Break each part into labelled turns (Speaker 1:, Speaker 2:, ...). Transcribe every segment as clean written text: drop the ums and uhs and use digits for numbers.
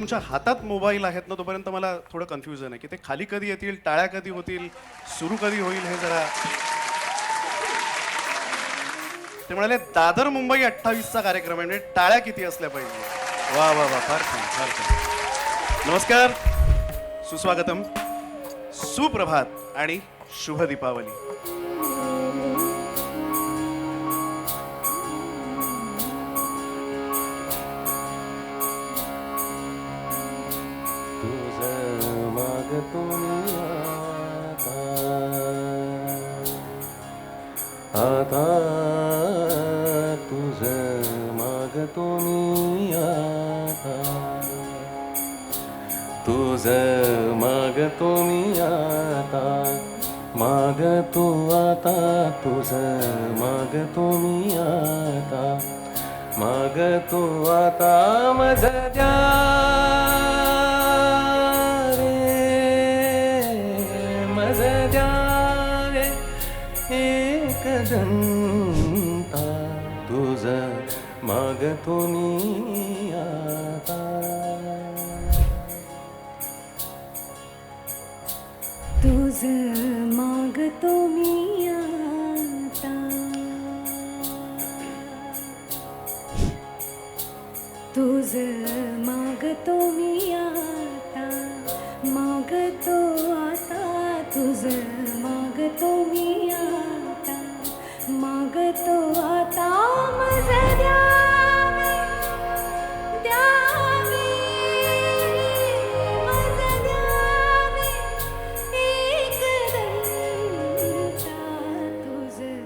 Speaker 1: तुमच्या हातात मोबाईल आहेत ना तोपर्यंत मला थोडं कन्फ्युजन आहे की ते खाली कधी येतील, टाळ्या कधी होतील, सुरू कधी होईल हे जरा. ते म्हणाले दादर मुंबई 28चा कार्यक्रम आहे म्हणजे टाळ्या किती असल्या पाहिजे. वा वा वा, फार छान फार छान. नमस्कार, सुस्वागतम, सुप्रभात आणि शुभ दीपावली.
Speaker 2: आता तुझं मागतो मी आता, तुझं मागतो मी आता, मागतो आता, तुझं मागतो मी आता, मागतो आता मज द्या मज द्या दंता, तुझं मागतो मी आता.
Speaker 3: तुझं मागतो मी आता, तुझं मागतो मी आता, मागतो आता, तुझं मागतो मी आता, मागतो आता मज द्यावे द्यावे मज द्यावे एक दंता, तुझं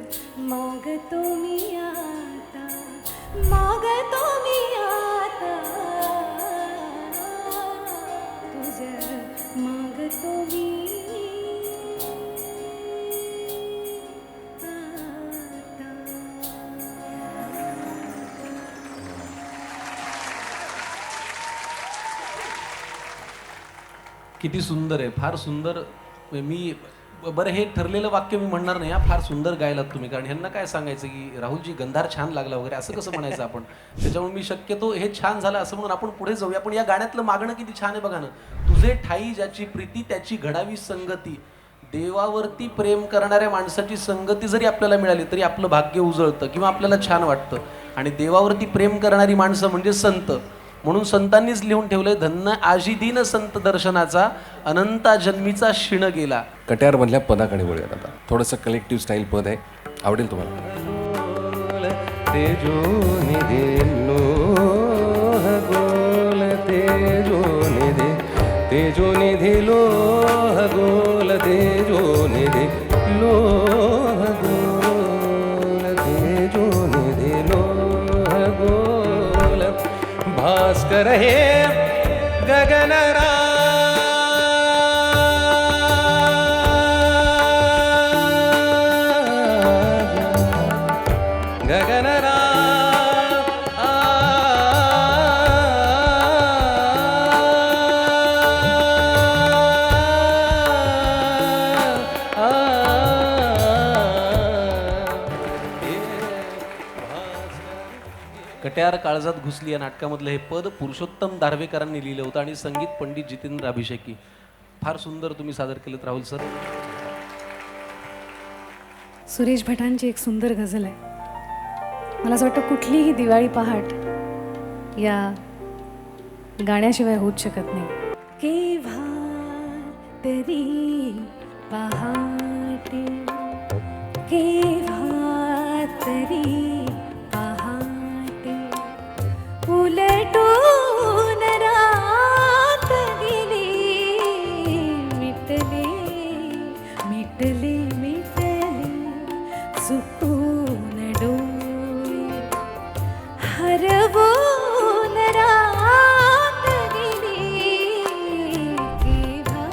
Speaker 3: मागतो मी आता, मागतो मी आता, तुझं मागतो मी.
Speaker 4: किती सुंदर आहे, फार सुंदर. मी बरं हे ठरलेलं वाक्य मी म्हणणार नाही, फार सुंदर गायलात तुम्ही. कारण ह्यांना काय सांगायचं की राहुलजी गंधार छान लागला वगैरे असं कसं म्हणायचं आपण. त्याच्यामुळे मी शक्यतो हे छान झालं असं म्हणून आपण पुढे जाऊया. पण या गाण्यातलं मागणं किती छान आहे बघा ना. तुझे ठाई ज्याची प्रीती त्याची घडावी संगती, देवावरती प्रेम करणाऱ्या माणसाची संगती जरी आपल्याला मिळाली तरी आपलं भाग्य उजळतं किंवा आपल्याला छान वाटतं. आणि देवावरती प्रेम करणारी माणसं म्हणजे संत. म्हणून संतांनीच लिहून ठेवलंय, धन्य आजी दिन संत दर्शनाचा, अनंता जन्मीचा क्षीण गेला.
Speaker 2: कट्यारमधल्या पदाकडे वळूयात आता. थोडंसं कलेक्टिव्ह स्टाईल पद आहे, आवडेल तुम्हाला. तेजो निधे लोह गोल, तेजो निधे, तेजो निधे लोह गोल, तेजो निधे लोह गोल, तेजो निधे लोह गोल, भास्कर हे गगनरा गगनरा
Speaker 4: कट्यार काळजात घुसली या नाटकामधलं हे पद पुरुषोत्तम दारव्हेकरांनी लिहिलं होतं आणि संगीत पंडित जितेंद्र अभिषेकी. फार सुंदर तुम्ही सादर केलं राहुल सर.
Speaker 3: सुरेश भटांची एक सुंदर गझल आहे. मला असं वाटतं कुठलीही दिवाळी पहाट या गाण्याशिवाय होऊच शकत नाही. केव्हा तरी पहाटे, केव्हा तरी पहाटे, उलटून रात गेली, मिटले मिटले मिटले सुटून डोळे, हरवून रात गेली, केव्हा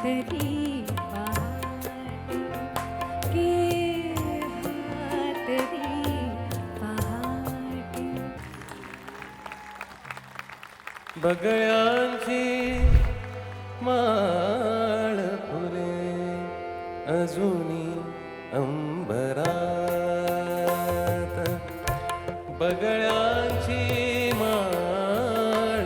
Speaker 3: तरी पहाटे, केव्हा तरी पहाटे.
Speaker 2: बगळ्यांची माळ फुले अजूनी अंबरात, बगळ्यांची माळ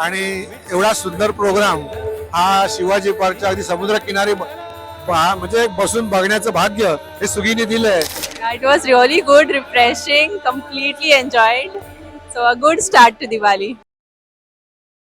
Speaker 5: आणि एवढा सुंदर प्रोग्राम हा शिवाजी पार्कच्या अगदी समुद्रकिनारी म्हणजे बसून बघण्याचं भाग्य हे सुगीने दिलंय.
Speaker 6: It was really good, refreshing, completely enjoyed. So a good start to Diwali.